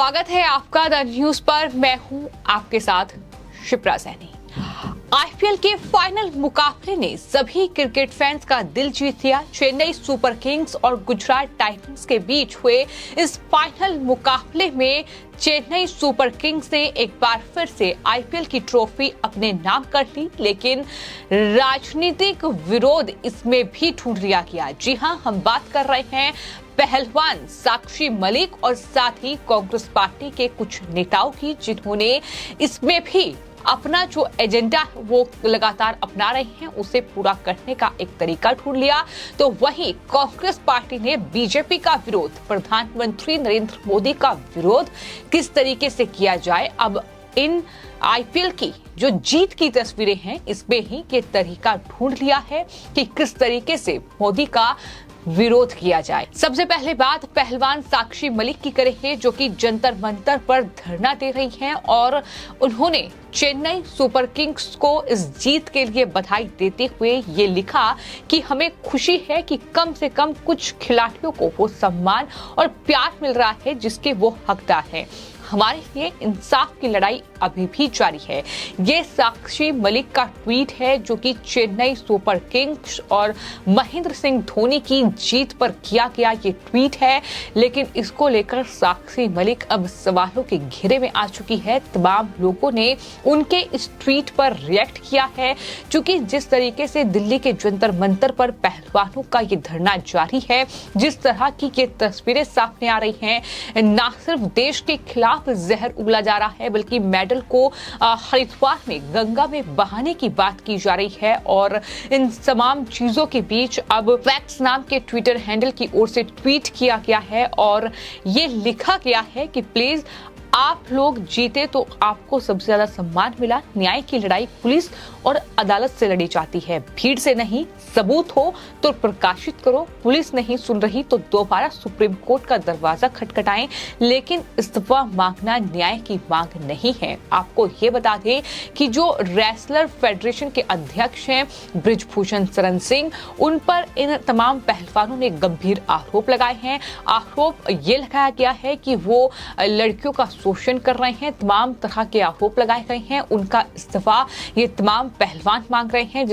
स्वागत है आपका द न्यूज पर। मैं हूं आपके साथ शिप्रा सैनी। आईपीएल के फाइनल मुकाबले ने सभी क्रिकेट फैंस का दिल जीत लिया। चेन्नई सुपर किंग्स और गुजरात टाइटंस के बीच हुए इस फाइनल मुकाबले में चेन्नई सुपर किंग्स ने एक बार फिर से आईपीएल की ट्रॉफी अपने नाम कर ली, लेकिन राजनीतिक विरोध इसमें भी ढूंढ लिया गया। जी हां, हम बात कर रहे हैं पहलवान साक्षी मलिक और साथ ही कांग्रेस पार्टी के कुछ नेताओं की, जिन्होंने इसमें भी अपना जो एजेंडा वो लगातार अपना रहे हैं उसे पूरा करने का एक तरीका ढूंढ लिया। तो वहीं कांग्रेस पार्टी ने बीजेपी का विरोध, प्रधानमंत्री नरेंद्र मोदी का विरोध किस तरीके से किया जाए, अब इन आईपीएल की जो जीत की तस्वीरें हैं इसमें ही ये तरीका ढूंढ लिया है कि किस तरीके से मोदी का विरोध किया जाए। सबसे पहले बात पहलवान साक्षी मलिक की करेंगे, जो कि जंतर मंतर पर धरना दे रही हैं और उन्होंने चेन्नई सुपर किंग्स को इस जीत के लिए बधाई देते हुए ये लिखा कि हमें खुशी है कि कम से कम कुछ खिलाड़ियों को वो सम्मान और प्यार मिल रहा है जिसके वो हकदार हैं। हमारे लिए इंसाफ की लड़ाई अभी भी जारी है। ये साक्षी मलिक का ट्वीट है, जो कि चेन्नई सुपर किंग्स और महेंद्र सिंह धोनी की जीत पर किया गया ये ट्वीट है। लेकिन इसको लेकर साक्षी मलिक अब सवालों के घेरे में आ चुकी है। तमाम लोगों ने उनके इस ट्वीट पर रिएक्ट किया है, क्योंकि जिस तरीके से दिल्ली के जंतर मंतर पर पहलवानों का ये धरना जारी है, जिस तरह की ये तस्वीरें सामने आ रही हैं, न सिर्फ देश के खिलाफ जहर उगला जा रहा है, बल्कि मेडल को हरिद्वार में गंगा में बहाने की बात की जा रही है। और इन तमाम चीजों के बीच अब फैक्ट्स नाम के ट्विटर हैंडल की ओर से ट्वीट किया गया है और ये लिखा गया है कि प्लीज आप लोग जीते तो आपको सबसे ज्यादा सम्मान मिला। न्याय की लड़ाई पुलिस और अदालत से लड़ी जाती है, भीड़ से नहीं। सबूत हो तो प्रकाशित करो। पुलिस नहीं सुन रही तो दोबारा सुप्रीम कोर्ट का दरवाजा खटखटाएं, लेकिन इस्तीफा मांगना न्याय की मांग नहीं है। आपको ये बता दें कि जो रेसलर फेडरेशन के अध्यक्ष हैं बृजभूषण शरण सिंह, उन पर इन तमाम पहलवानों ने गंभीर आरोप लगाए हैं। आरोप ये लगाया गया है कि वो लड़कियों का शोषण कर रहे हैं। तमाम तरह के आरोप लगाए गए हैं। उनका इस्तीफा ये तमाम पहलवान मांग रहे हैं,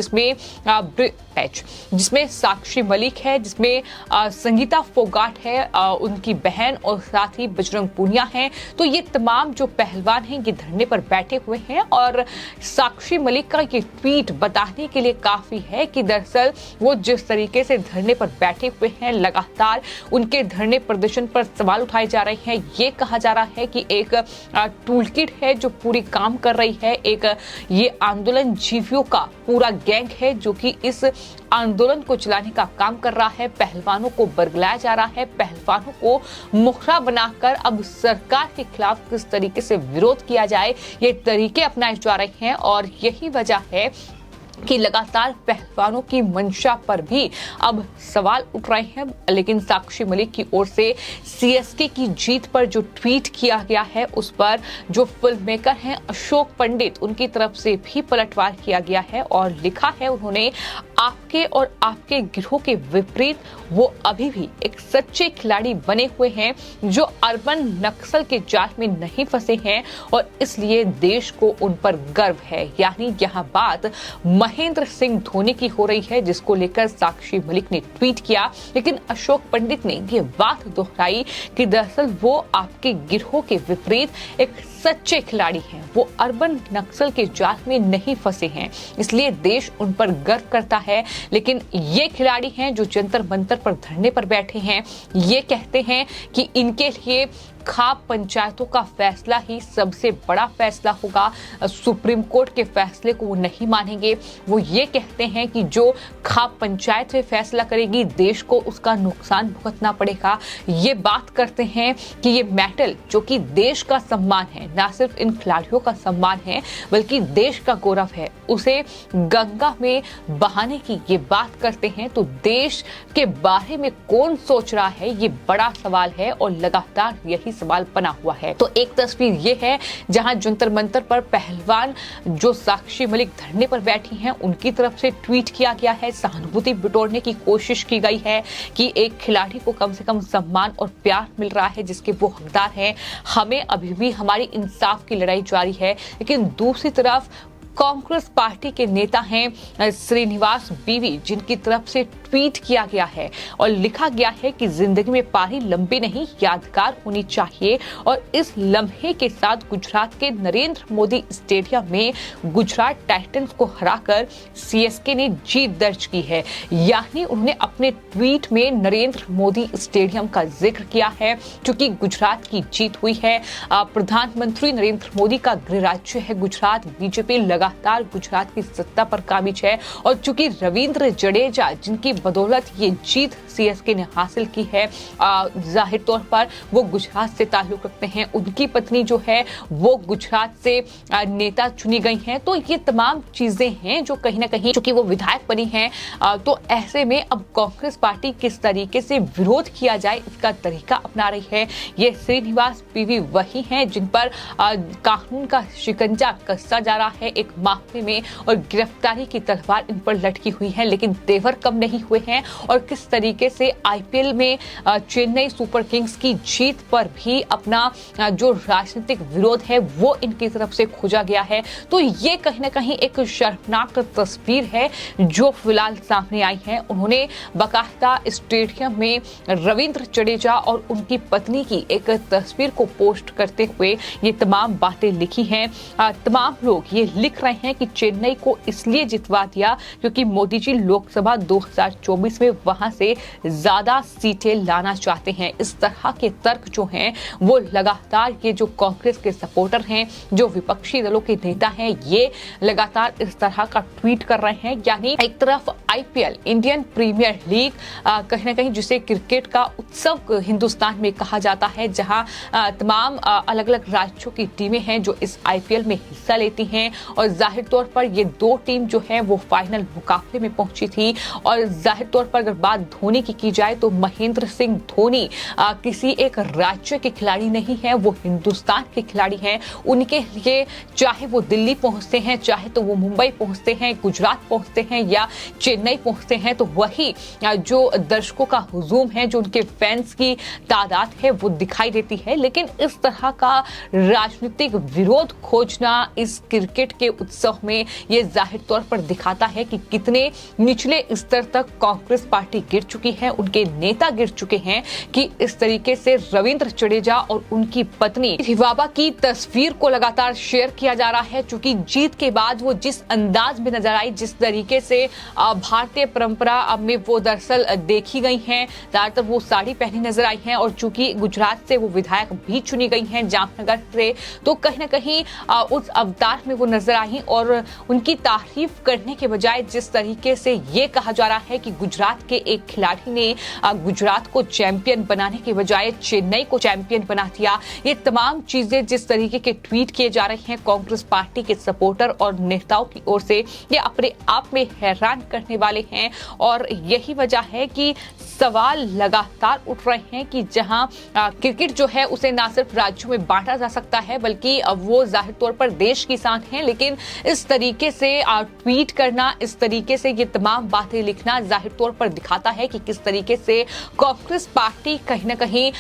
जिसमें साक्षी मलिक है, जिसमें संगीता फोगाट है, उनकी बहन, और साथ ही बजरंग पूनिया है। तो ये तमाम जो पहलवान हैं ये धरने पर बैठे हुए हैं और साक्षी मलिक का ये ट्वीट बताने के लिए काफी है कि दरअसल वो जिस तरीके से धरने पर बैठे हुए हैं, लगातार उनके धरने प्रदर्शन पर सवाल उठाए जा रहे हैं। ये कहा जा रहा है कि एक टूल किट है जो पूरी काम कर रही है, एक ये आंदोलन जीवियों का पूरा गैंग है जो कि इस आंदोलन को चलाने का काम कर रहा है। पहलवानों को बरगलाया जा रहा है, पहलवानों को मुखरा बनाकर अब सरकार के खिलाफ किस तरीके से विरोध किया जाए ये तरीके अपनाए जा रहे हैं। और यही वजह है कि लगातार पहलवानों की मंशा पर भी अब सवाल उठ रहे हैं। लेकिन साक्षी मलिक की ओर से सीएसके की जीत पर जो ट्वीट किया गया है उस पर जो फिल्म मेकर हैं अशोक पंडित, उनकी तरफ से भी पलटवार किया गया है और लिखा है उन्होंने, आपके और आपके गिरोह के विपरीत वो अभी भी एक सच्चे खिलाड़ी बने हुए हैं जो अर्बन नक्सल के जाल में नहीं फंसे हैं और इसलिए देश को उन पर गर्व है। यानी यहाँ बात महेंद्र सिंह धोनी की हो रही है, जिसको लेकर साक्षी मलिक ने ट्वीट किया। लेकिन अशोक पंडित ने ये बात दोहराई कि दरअसल वो आपके गिरोह के विपरीत एक सच्चे खिलाड़ी हैं, वो अर्बन नक्सल के जाल में नहीं फंसे हैं, इसलिए देश उन पर गर्व करता है। लेकिन ये खिलाड़ी हैं जो जंतर मंतर पर धरने पर बैठे हैं, ये कहते हैं कि इनके लिए खाप पंचायतों का फैसला ही सबसे बड़ा फैसला होगा, सुप्रीम कोर्ट के फैसले को वो नहीं मानेंगे। वो ये कहते हैं कि जो खाप पंचायत में फैसला करेगी देश को उसका नुकसान भुगतना पड़ेगा। ये बात करते हैं कि ये मेडल जो कि देश का सम्मान है, न सिर्फ इन खिलाड़ियों का सम्मान है बल्कि देश का गौरव है, उसे गंगा में बहाने की ये बात करते हैं। तो देश के बारे में कौन सोच रहा है ये बड़ा सवाल है और लगातार यही सवाल बना हुआ है। तो एक तस्वीर ये है जहां जंतर मंतर पर पहलवान जो साक्षी मलिक धरने पर बैठी हैं, उनकी तरफ से ट्वीट किया गया है, सहानुभूति बिटोरने की कोशिश की गई है कि एक खिलाड़ी को कम से कम सम्मान और प्यार मिल रहा है जिसके वो हकदार हैं। हमें अभी भी हमारी इंसाफ की लड़ाई जारी है। लेकिन दूसरी तरफ कांग्रेस पार्टी के नेता हैं श्रीनिवास बीवी, जिनकी तरफ से ट्वीट किया गया है और लिखा गया है कि जिंदगी में पारी लंबी नहीं, यादगार होनी चाहिए। और इस लम्हे के साथ गुजरात के नरेंद्र मोदी स्टेडियम में गुजरात टाइटंस को हराकर सीएसके ने जीत दर्ज की है। यानी उन्होंने अपने ट्वीट में नरेंद्र मोदी स्टेडियम का जिक्र किया है, क्योंकि गुजरात की जीत हुई है। प्रधानमंत्री नरेंद्र मोदी का गृह राज्य है गुजरात। बीजेपी लगातार गुजरात की सत्ता पर काबिज है और चूंकि रविंद्र जडेजा, जिनकी बदौलत ये जीत सीएसके ने हासिल की है, जाहिर तौर पर वो गुजरात से ताल्लुक रखते हैं। उनकी पत्नी जो है वो गुजरात से नेता चुनी गई हैं। तो ये तमाम चीजें हैं जो कहीं ना कहीं, चूंकि वो विधायक बनी हैं, तो ऐसे में अब कांग्रेस पार्टी किस तरीके से विरोध किया जाए इसका तरीका अपना रही है। ये श्रीनिवास बीवी वही हैं जिन पर कानून का शिकंजा कसता जा रहा है एक मामले में, और गिरफ्तारी की तलवार इन पर लटकी हुई है। लेकिन तेवर कम नहीं हुए हैं और किस तरीके से आईपीएल में चेन्नई सुपर किंग्स की जीत पर भी अपना जो राजनीतिक विरोध है वो इनकी तरफ से खोजा गया है। तो ये कहीं ना कहीं एक शर्मनाक तस्वीर है जो फिलहाल सामने आई है। उन्होंने बाकायदा स्टेडियम में रविंद्र जडेजा और उनकी पत्नी की एक तस्वीर को पोस्ट करते हुए ये तमाम बातें लिखी हैं। तमाम लोग ये लिख रहे हैं कि चेन्नई को इसलिए जितवा दिया क्योंकि मोदी जी लोकसभा 2024 में वहां से ज्यादा सीटें लाना चाहते हैं। इस तरह के तर्क जो हैं वो लगातार ये जो कांग्रेस के सपोर्टर हैं, जो विपक्षी दलों के नेता हैं, ये लगातार इस तरह का ट्वीट कर रहे हैं। यानी एक तरफ आईपीएल, इंडियन प्रीमियर लीग, कहीं ना कहीं जिसे क्रिकेट का उत्सव हिंदुस्तान में कहा जाता है, जहां तमाम अलग अलग राज्यों की टीमें हैं जो इस आईपीएल में हिस्सा लेती हैं। और जाहिर तौर पर ये दो टीम जो है वो फाइनल मुकाबले में पहुंची थी। और जाहिर तौर पर अगर बात धोनी की जाए तो महेंद्र सिंह धोनी किसी एक राज्य के खिलाड़ी नहीं है, वो हिंदुस्तान के खिलाड़ी हैं। उनके लिए चाहे वो दिल्ली पहुंचते हैं, चाहे तो वो मुंबई पहुंचते हैं, गुजरात पहुंचते हैं या चेन्नई पहुंचते हैं, तो वही जो दर्शकों का हुजूम है, जो उनके फैंस की तादाद है वो दिखाई देती है। लेकिन इस तरह का राजनीतिक विरोध खोजना इस क्रिकेट के उत्सव में ये जाहिर तौर पर दिखाता है कि कितने निचले स्तर तक कांग्रेस पार्टी गिर चुकी है, उनके नेता गिर चुके हैं कि इस तरीके से रविंद्र जडेजा और उनकी पत्नी हिवाबा की तस्वीर को लगातार शेयर किया जा रहा है। चूंकि जीत के बाद वो जिस अंदाज में नजर आई, जिस तरीके से भारतीय परंपरा में वो दरअसल देखी गई हैं, ज्यादातर वो साड़ी पहनी नजर आई हैं। और चूंकि गुजरात से वो विधायक भी चुनी गई हैं जामनगर से, तो कहीं ना कहीं उस अवतार में वो नजर आई और उनकी तारीफ करने के बजाय जिस तरीके से ये कहा जा रहा है कि गुजरात के एक खिलाड़ी ने गुजरात को चैंपियन बनाने के बजाय चेन्नई को चैंपियन बना दिया, ये तमाम चीजें जिस तरीके के ट्वीट किए जा रहे हैं कांग्रेस पार्टी के सपोर्टर और नेताओं की ओर से, ये अपने आप में हैरान करने वाले हैं। और यही वजह है कि सवाल लगातार उठ रहे हैं कि जहां क्रिकेट जो है उसे ना सिर्फ राज्यों में बांटा जा सकता है, बल्कि वो जाहिर तौर पर देश की शान है। लेकिन इस तरीके से ट्वीट करना, इस तरीके से ये तमाम बातें लिखना जाहिर तौर पर दिखाता है कि किस तरीके से कांग्रेस पार्टी कहीं ना कहीं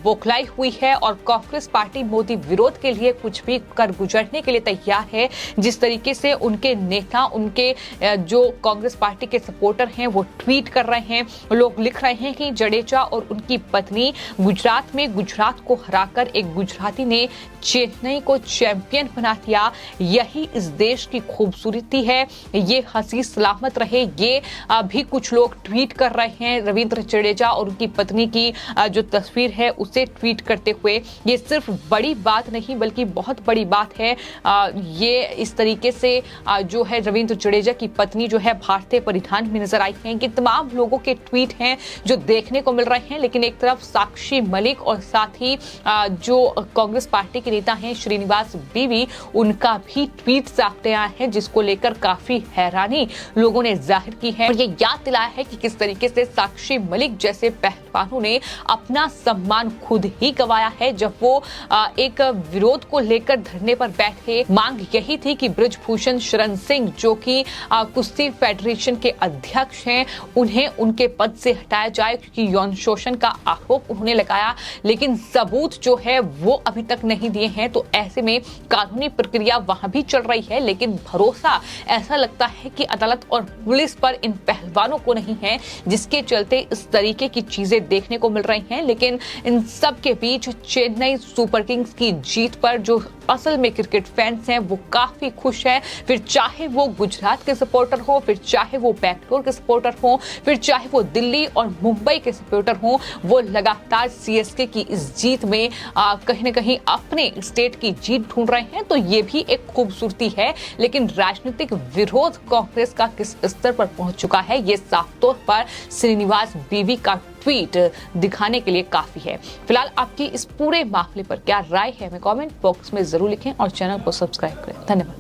बौखलाई हुई है और कांग्रेस पार्टी मोदी विरोध के लिए कुछ भी कर गुजरने के लिए तैयार है। जिस तरीके से उनके नेता, उनके जो कांग्रेस पार्टी के सपोर्टर हैं वो ट्वीट कर रहे हैं, लोग लिख रहे हैं कि जडेजा और उनकी पत्नी गुजरात में गुजरात को हराकर एक गुजराती ने चेन्नई को चैंपियन बना दिया। यही इस देश की खूबसूरती है, ये हंसी सलामत रहे, ये भी कुछ लोग ट्वीट कर रहे हैं। रविंद्र जडेजा और उनकी पत्नी की जो तस्वीर है उसे ट्वीट करते हुए, ये सिर्फ बड़ी बात नहीं बल्कि बहुत बड़ी बात है। ये इस तरीके से जो है रविंद्र जडेजा की पत्नी जो है भारतीय परिधान में नजर आई है। ये तमाम लोगों के ट्वीट हैं जो देखने को मिल रहे हैं। लेकिन एक तरफ साक्षी मलिक और साथ ही जो कांग्रेस पार्टी के नेता हैं श्रीनिवास बीवी, उनका भी ट्वीट सामने आया है जिसको लेकर काफी हैरानी लोगों ने जाहिर की है और ये याद दिलाया है कि किस तरीके से साक्षी मलिक जैसे पहलवानों ने अपना सम्मान खुद ही गंवाया है जब वो एक विरोध को लेकर धरने पर बैठे। मांग यही थी कि बृजभूषण शरण सिंह जो कि कुश्ती फेडरेशन के अध्यक्ष हैं, उन्हें उनके पद से हटाया जाए क्योंकि यौन शोषण का आरोप उन्होंने लगाया, लेकिन सबूत जो है वो अभी तक नहीं दिए हैं। तो ऐसे में कानूनी प्रक्रिया वहां भी चल रही है, लेकिन भरोसा ऐसा लगता है कि अदालत और पुलिस पर इन पहलवानों को नहीं है, जिसके चलते इस तरीके की चीजें देखने को मिल रही हैं। लेकिन इन सब के बीच चेन्नई सुपर किंग्स की जीत पर जो असल में क्रिकेट फैंस हैं वो काफी खुश हैं। फिर चाहे वो गुजरात के सपोर्टर हो, फिर चाहे वो बैंगलोर के सपोर्टर हो, फिर चाहे वो दिल्ली और मुंबई के सपोर्टर हो, वो लगातार सीएसके की इस जीत में कहीं ना कहीं अपने स्टेट की जीत ढूंढ रहे हैं। तो ये भी एक खूबसूरती है, लेकिन राजनीतिक विरोध कांग्रेस का किस स्तर पर पहुंच चुका है ये साफ तौर पर श्रीनिवास बीवी का ट्वीट दिखाने के लिए काफी है। फिलहाल आपकी इस पूरे मामले पर क्या राय है, हमें कमेंट बॉक्स में जरूर लिखें और चैनल को सब्सक्राइब करें। धन्यवाद।